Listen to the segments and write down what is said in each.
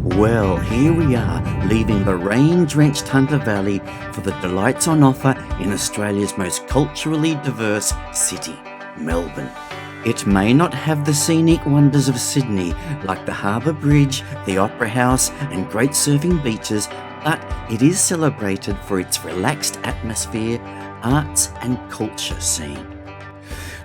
Well, here we are, leaving the rain-drenched Hunter Valley for the delights on offer in Australia's most culturally diverse city, Melbourne. It may not have the scenic wonders of Sydney, like the Harbour Bridge, the Opera House and great surfing beaches, but it is celebrated for its relaxed atmosphere, arts and culture scene.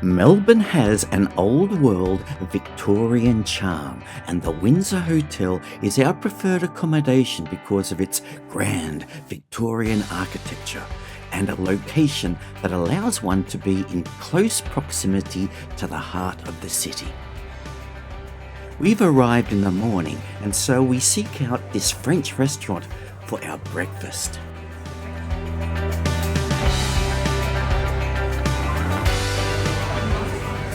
Melbourne has an old-world Victorian charm, and the Windsor Hotel is our preferred accommodation because of its grand Victorian architecture and a location that allows one to be in close proximity to the heart of the city. We've arrived in the morning, and so we seek out this French restaurant for our breakfast.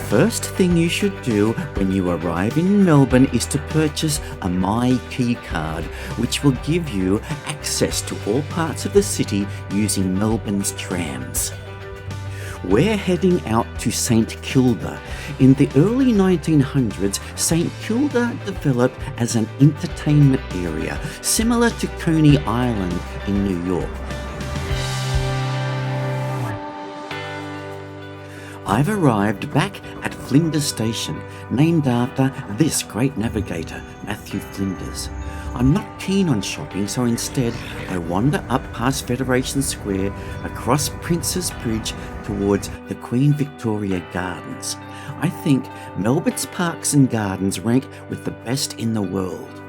First thing you should do when you arrive in Melbourne is to purchase a My Key card, which will give you access to all parts of the city using Melbourne's trams. We're heading out to St Kilda. In the early 1900s, St Kilda developed as an entertainment area, similar to Coney Island in New York. I've arrived back at Flinders Station, named after this great navigator, Matthew Flinders. I'm not keen on shopping, so instead I wander up past Federation Square, across Prince's Bridge towards the Queen Victoria Gardens. I think Melbourne's parks and gardens rank with the best in the world.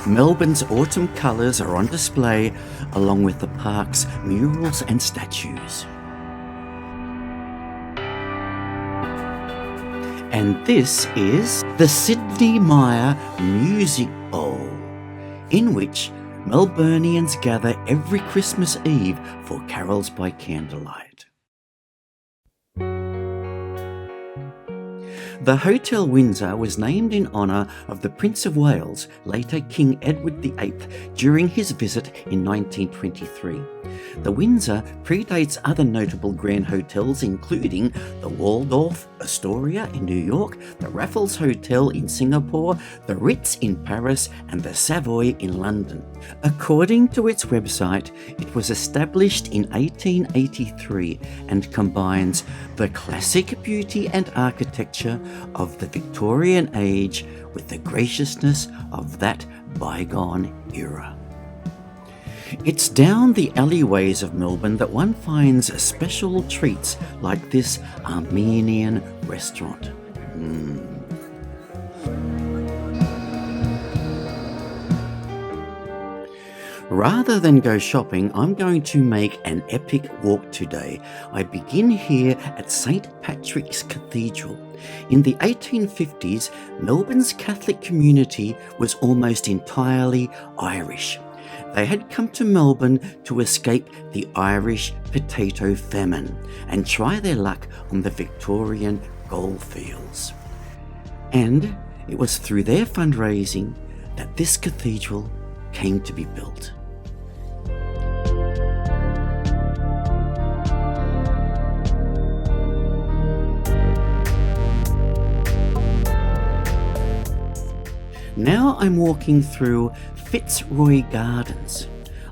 Melbourne's autumn colours are on display, along with the park's murals and statues. And this is the Sydney Myer Music Bowl, in which Melburnians gather every Christmas Eve for carols by candlelight. The Hotel Windsor was named in honour of the Prince of Wales, later King Edward VIII, during his visit in 1923. The Windsor predates other notable grand hotels including the Waldorf Astoria in New York, the Raffles Hotel in Singapore, the Ritz in Paris and the Savoy in London. According to its website, it was established in 1883 and combines the classic beauty and architecture of the Victorian age with the graciousness of that bygone era. It's down the alleyways of Melbourne that one finds special treats like this Armenian restaurant. Rather than go shopping, I'm going to make an epic walk today. I begin here at St Patrick's Cathedral. In the 1850s, Melbourne's Catholic community was almost entirely Irish. They had come to Melbourne to escape the Irish potato famine and try their luck on the Victorian goldfields. And it was through their fundraising that this cathedral came to be built. Now I'm walking through Fitzroy Gardens.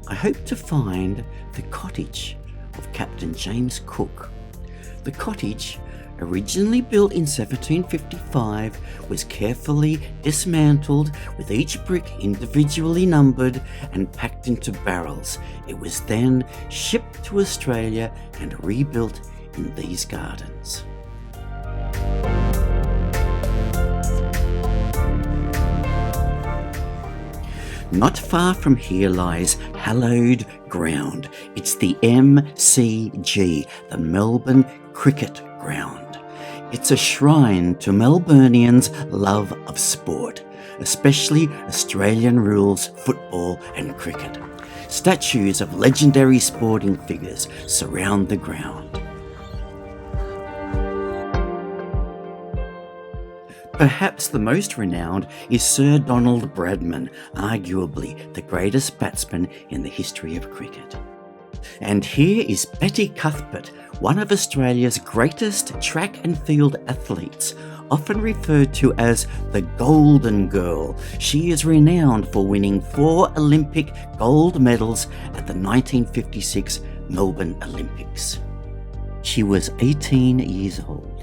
I hope to find the cottage of Captain James Cook. The cottage, originally built in 1755, was carefully dismantled with each brick individually numbered and packed into barrels. It was then shipped to Australia and rebuilt in these gardens. Not far from here lies hallowed ground. It's the MCG, the Melbourne Cricket Ground. It's a shrine to Melburnians' love of sport, especially Australian rules football and cricket. Statues of legendary sporting figures surround the ground. Perhaps the most renowned is Sir Donald Bradman, arguably the greatest batsman in the history of cricket. And here is Betty Cuthbert, one of Australia's greatest track and field athletes, often referred to as the Golden Girl. She is renowned for winning 4 Olympic gold medals at the 1956 Melbourne Olympics. She was 18 years old.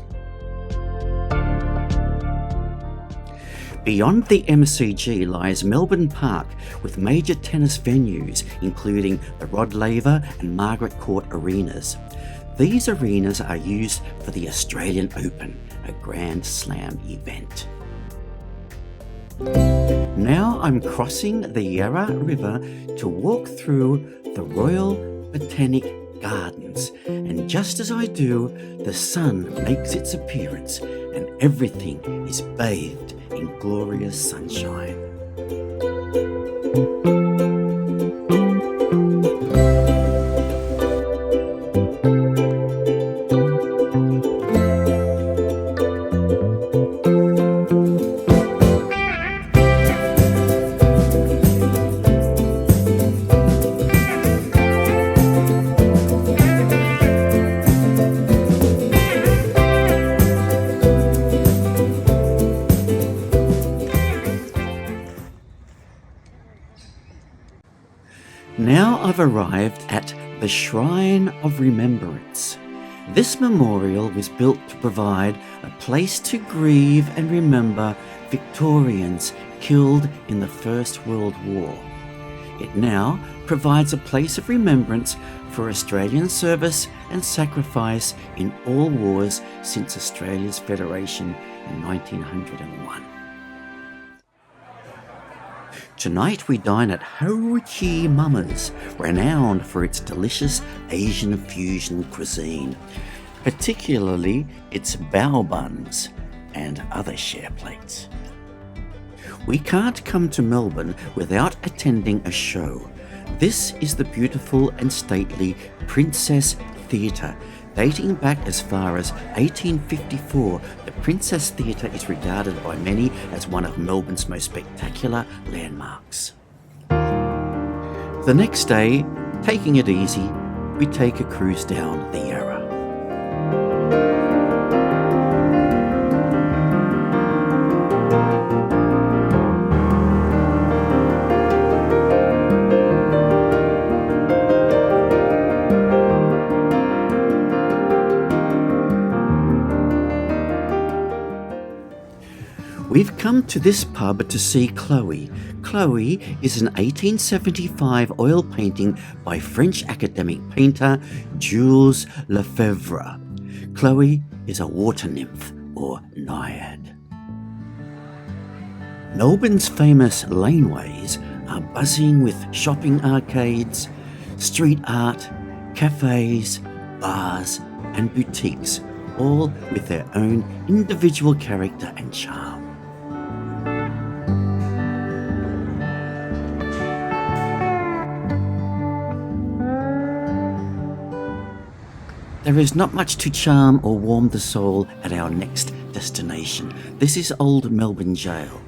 Beyond the MCG lies Melbourne Park, with major tennis venues including the Rod Laver and Margaret Court arenas. These arenas are used for the Australian Open, a Grand Slam event. Now I'm crossing the Yarra River to walk through the Royal Botanic Gardens, and just as I do, the sun makes its appearance and everything is bathed in glorious sunshine. Now I've arrived at the Shrine of Remembrance. This memorial was built to provide a place to grieve and remember Victorians killed in the First World War. It now provides a place of remembrance for Australian service and sacrifice in all wars since Australia's Federation in 1901. Tonight we dine at Ho Chi Mama's, renowned for its delicious Asian fusion cuisine, particularly its bao buns and other share plates. We can't come to Melbourne without attending a show. This is the beautiful and stately Princess Theatre. Dating back as far as 1854, the Princess Theatre is regarded by many as one of Melbourne's most spectacular landmarks. The next day, taking it easy, we take a cruise down the Yarra. We've come to this pub to see Chloe. Chloe is an 1875 oil painting by French academic painter Jules Lefebvre. Chloe is a water nymph or naiad. Melbourne's famous laneways are buzzing with shopping arcades, street art, cafes, bars and boutiques, all with their own individual character and charm. There is not much to charm or warm the soul at our next destination. This is Old Melbourne Jail.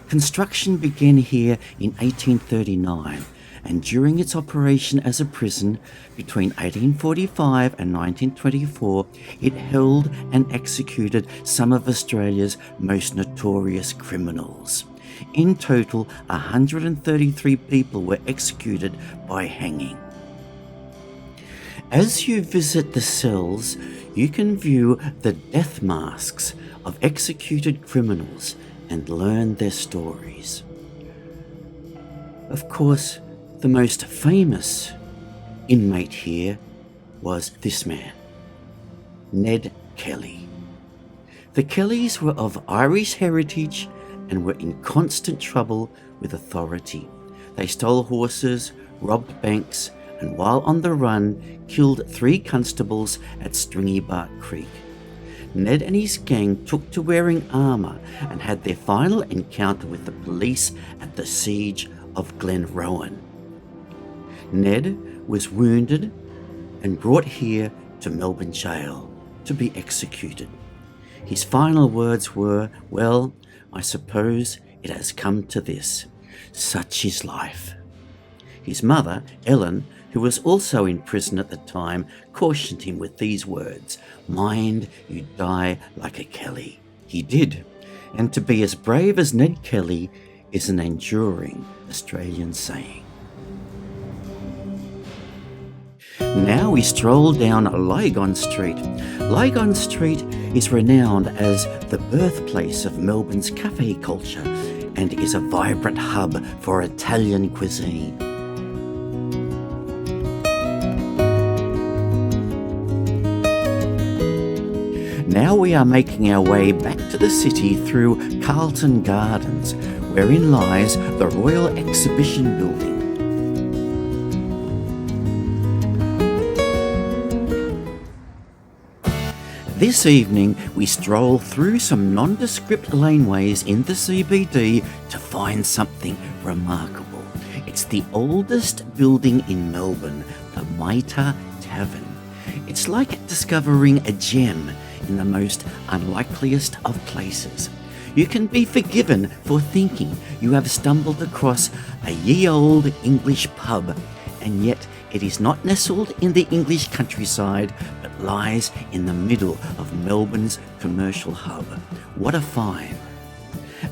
Construction began here in 1839, and during its operation as a prison between 1845 and 1924, it held and executed some of Australia's most notorious criminals. In total, 133 people were executed by hanging. As you visit the cells, you can view the death masks of executed criminals and learn their stories. Of course, the most famous inmate here was this man, Ned Kelly. The Kellys were of Irish heritage and were in constant trouble with authority. They stole horses, robbed banks, and while on the run, killed 3 constables at Stringybark Creek. Ned and his gang took to wearing armour and had their final encounter with the police at the siege of Glenrowan. Ned was wounded and brought here to Melbourne Jail to be executed. His final words were, "Well, I suppose it has come to this. Such is life." His mother, Ellen, who was also in prison at the time, cautioned him with these words, "Mind you die like a Kelly." He did, and to be as brave as Ned Kelly is an enduring Australian saying. Now we stroll down Lygon Street. Lygon Street is renowned as the birthplace of Melbourne's cafe culture and is a vibrant hub for Italian cuisine. Now we are making our way back to the city through Carlton Gardens, wherein lies the Royal Exhibition Building. This evening, we stroll through some nondescript laneways in the CBD to find something remarkable. It's the oldest building in Melbourne, the Mitre Tavern. It's like discovering a gem in the most unlikeliest of places. You can be forgiven for thinking you have stumbled across a ye-old English pub, and yet it is not nestled in the English countryside, but lies in the middle of Melbourne's commercial hub. What a find!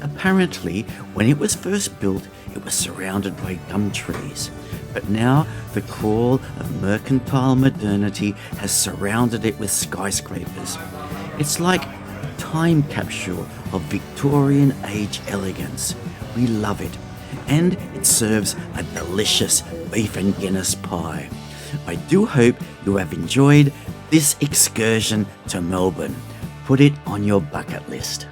Apparently, when it was first built, it was surrounded by gum trees, but now the crawl of mercantile modernity has surrounded it with skyscrapers. It's like a time capsule of Victorian age elegance. We love it. And it serves a delicious beef and Guinness pie. I do hope you have enjoyed this excursion to Melbourne. Put it on your bucket list.